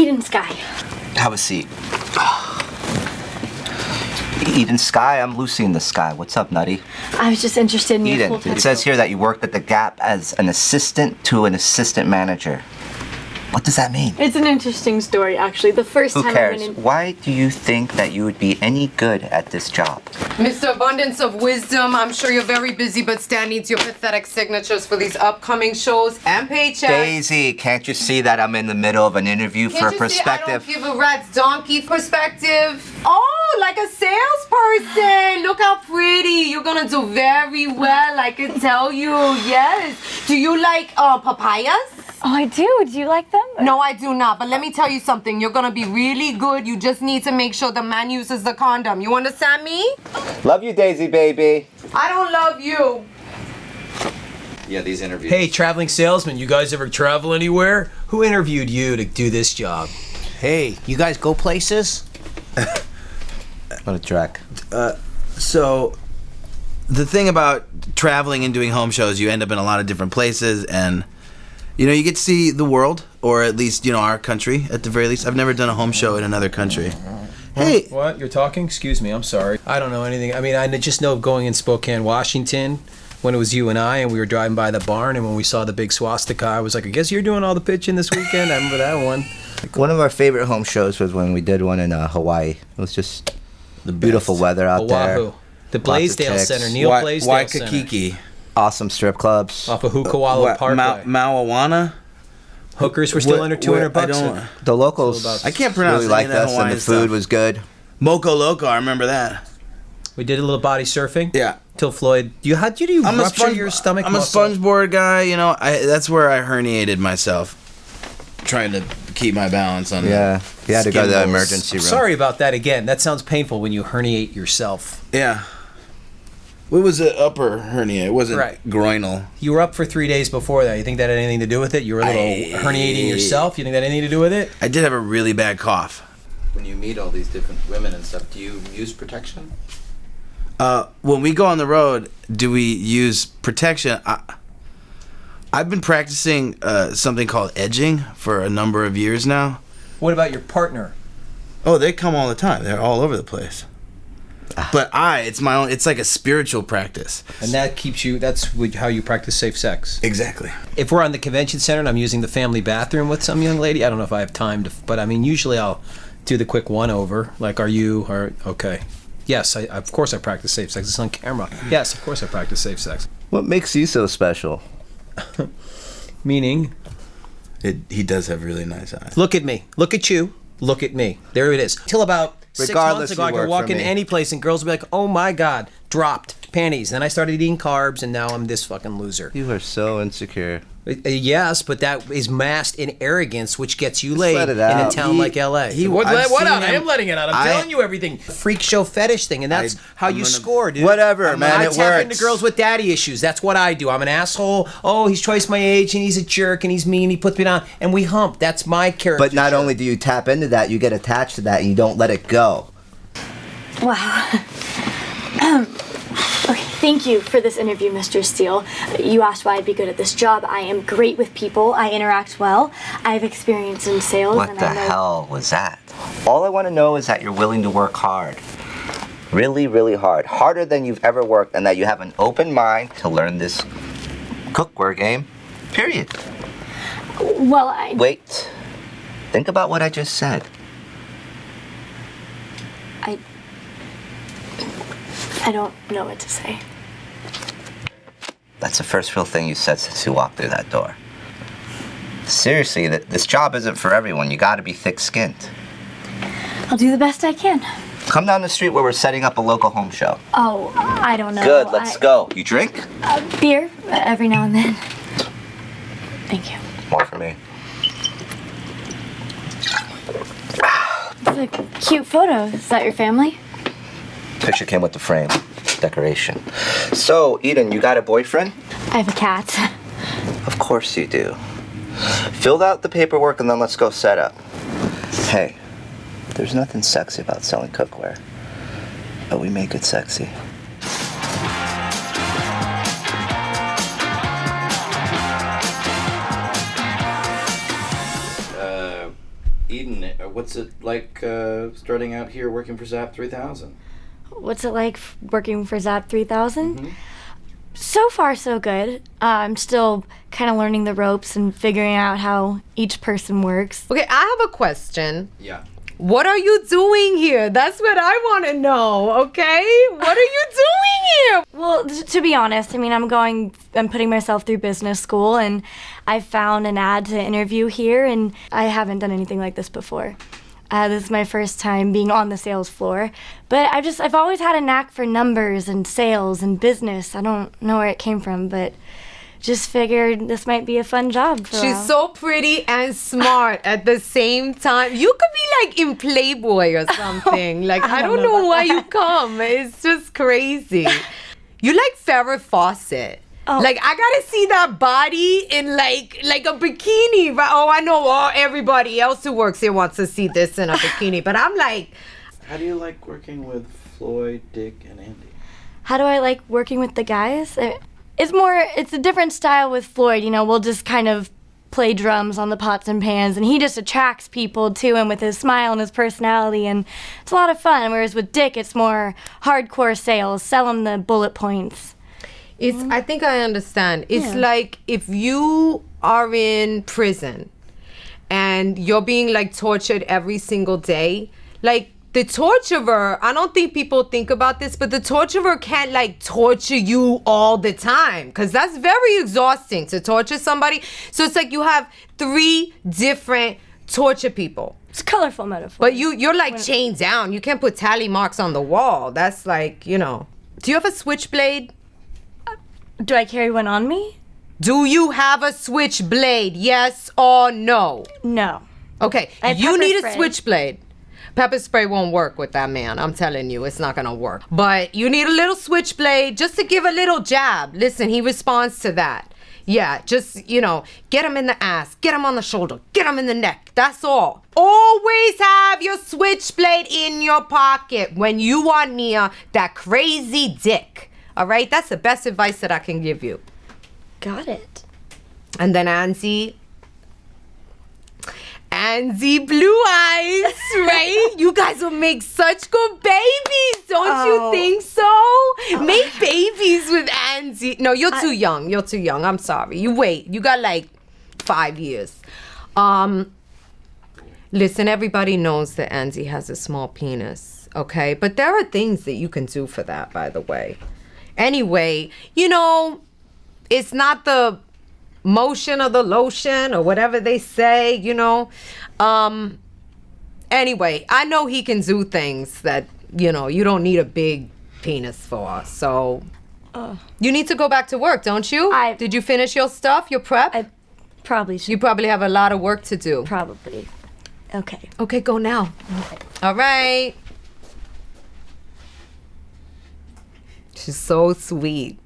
Eden Sky. Have a seat. Eden Sky, I'm Lucy in the Sky. What's up, Nutty? I was just interested in your Eden, full-time... it says here that you worked at the Gap as an assistant to an assistant manager. What does that mean? It's an interesting story, actually. The first time Who cares? I went in... Why do you think that you would be any good at this job? Mr. Abundance of Wisdom, I'm sure you're very busy, but Stan needs your pathetic signatures for these upcoming shows and paychecks. Daisy, can't you see that I'm in the middle of an interview for perspective? Can't you see I don't give a rat's donkey perspective? Oh, like a salesperson. Look how pretty. You're gonna do very well, I can tell you. Yes. Do you like papayas? Oh, I do. Do you like them? No, I do not. But let me tell you something. You're gonna be really good. You just need to make sure the man uses the condom. You understand me? Love you, Daisy, baby. I don't love you. Yeah, these interviews. Hey, traveling salesman, you guys ever travel anywhere? Who interviewed you to do this job? Hey, you guys go places? What a dreck. So, the thing about traveling and doing home shows, you end up in a lot of different places, and you know, you get to see the world, or at least, you know, our country, at the very least. I've never done a home show in another country. Hey! What? You're talking? Excuse me, I'm sorry. I don't know anything. I mean, I just know going in Spokane, Washington, when it was you and we were driving by the barn, and when we saw the big swastika, I was like, I guess you're doing all the pitching this weekend. I remember that one. One of our favorite home shows was when we did one in Hawaii. It was just the beautiful weather out there. Oahu. The Blaisdell Center, Neil Blaisdell Center. Waikiki. Awesome strip clubs. Off of Hukawala Parkway. Maui. Hookers were still under 200 bucks. The locals, I can't pronounce really liked any of that us, and Hawaiian the food stuff. was good. Moco Loco, I remember that. We did a little body surfing. Yeah. Till Floyd. How do you rupture your stomach I'm muscle? a SpongeBoard guy, you know. That's where I herniated myself, trying to keep my balance on. Yeah, you had to go to the skin rolls. emergency room. Sorry about that again. That sounds painful when you herniate yourself. Yeah. It was an upper hernia. It wasn't Right. groinal. You were up for 3 days before that. You think that had anything to do with it? You were a little herniating yourself? You think that had anything to do with it? I did have a really bad cough. When you meet all these different women and stuff, do you use protection? When we go on the road, do we use protection? I've been practicing something called edging for a number of years now. What about your partner? Oh, they come all the time. They're all over the place. But it's my own. It's like a spiritual practice. And that keeps you, how you practice safe sex. Exactly. If we're on the convention center and I'm using the family bathroom with some young lady, I don't know if I have time to, but I mean, usually I'll do the quick one over. Like, okay. Yes, of course I practice safe sex. It's on camera. Yes, of course I practice safe sex. What makes you so special? Meaning? He does have really nice eyes. Look at me. Look at you. Look at me. There it is. Till about 6 months ago, I could walk into any place and girls would be like, oh my God, dropped panties. Then I started eating carbs and now I'm this fucking loser. You are so insecure. Yes, but that is masked in arrogance, which gets you laid let it in a out. town like LA. What out? I am letting it out. I'm telling you everything. Freak show fetish thing, and that's how you score, dude. Whatever, man, it I tap works. into girls with daddy issues. That's what I do. I'm an asshole. Oh, he's twice my age, and he's a jerk, and he's mean. He puts me down, and we hump. That's my character. But not only do you tap into that, you get attached to that, and you don't let it go. Wow. Okay, thank you for this interview, Mr. Steele. You asked why I'd be good at this job. I am great with people. I interact well. I have experience in sales. What the hell was that? All I want to know is that you're willing to work hard. Really, really hard. Harder than you've ever worked, and that you have an open mind to learn this cookware game. Period. Well, Wait. Think about what I just said. I don't know what to say. That's the first real thing you said since you walked through that door. Seriously, this job isn't for everyone. You gotta be thick-skinned. I'll do the best I can. Come down the street where we're setting up a local home show. Oh, I don't know. Good, let's go. You drink? Beer, every now and then. Thank you. More for me. It's a cute photo. Is that your family? Picture came with the frame. Decoration. So, Eden, you got a boyfriend? I have a cat. Of course you do. Fill out the paperwork and then let's go set up. Hey, there's nothing sexy about selling cookware, but we make it sexy. Eden, What's it like starting out here working for Zap 3000? What's it like working for Zap 3000? So far, so good. I'm still kind of learning the ropes and figuring out how each person works. Okay, I have a question. Yeah. What are you doing here? That's what I want to know, okay? What are you doing here? Well, to be honest, I mean, I'm putting myself through business school, and I found an ad to interview here, and I haven't done anything like this before. This is my first time being on the sales floor, but I've always had a knack for numbers and sales and business. I don't know where it came from, but just figured this might be a fun job for a She's while. so pretty and smart at the same time. You could be like in Playboy or something. Like, I don't know why you come. It's just crazy. You like Farrah Fawcett. Oh. Like, I gotta see that body in like a bikini. Right? Oh, I know everybody else who works here wants to see this in a bikini. But I'm like, How do you like working with Floyd, Dick, and Andy? How do I like working with the guys? It's a different style with Floyd. You know, we'll just kind of play drums on the pots and pans, and he just attracts people to him with his smile and his personality, and it's a lot of fun. Whereas with Dick, it's more hardcore sales, sell him the bullet points. I think I understand. It's like if you are in prison and you're being like tortured every single day, like the torturer, I don't think people think about this, but the torturer can't like torture you all the time, because that's very exhausting to torture somebody. So it's like you have 3 different torture people. It's a colorful metaphor. But you're like chained down. You can't put tally marks on the wall. That's like, you know. Do you have a switchblade? Do I carry one on me? Do you have a switchblade? Yes or no? No. Okay, I have you pepper need spray. a switchblade. Pepper spray won't work with that man. I'm telling you, it's not gonna work. But you need a little switchblade just to give a little jab. Listen, he responds to that. Yeah, just, you know, get him in the ass, get him on the shoulder, get him in the neck. That's all. Always have your switchblade in your pocket when you are near that crazy dick. All right? That's the best advice that I can give you. Got it. And then Anzi Blue Eyes, right? You guys will make such good babies, don't you think so? Make babies with Anzi. No, you're too young. You're too young. I'm sorry. You wait. You got like 5 years. Listen, everybody knows that Anzi has a small penis, okay? But there are things that you can do for that, by the way. Anyway, you know, it's not the motion or the lotion or whatever they say, you know. Anyway, I know he can do things that, you know, you don't need a big penis for. So you need to go back to work, don't you? Did you finish your stuff, your prep? I probably should. You probably have a lot of work to do. Probably. Okay. Okay, go now. All right. She's so sweet.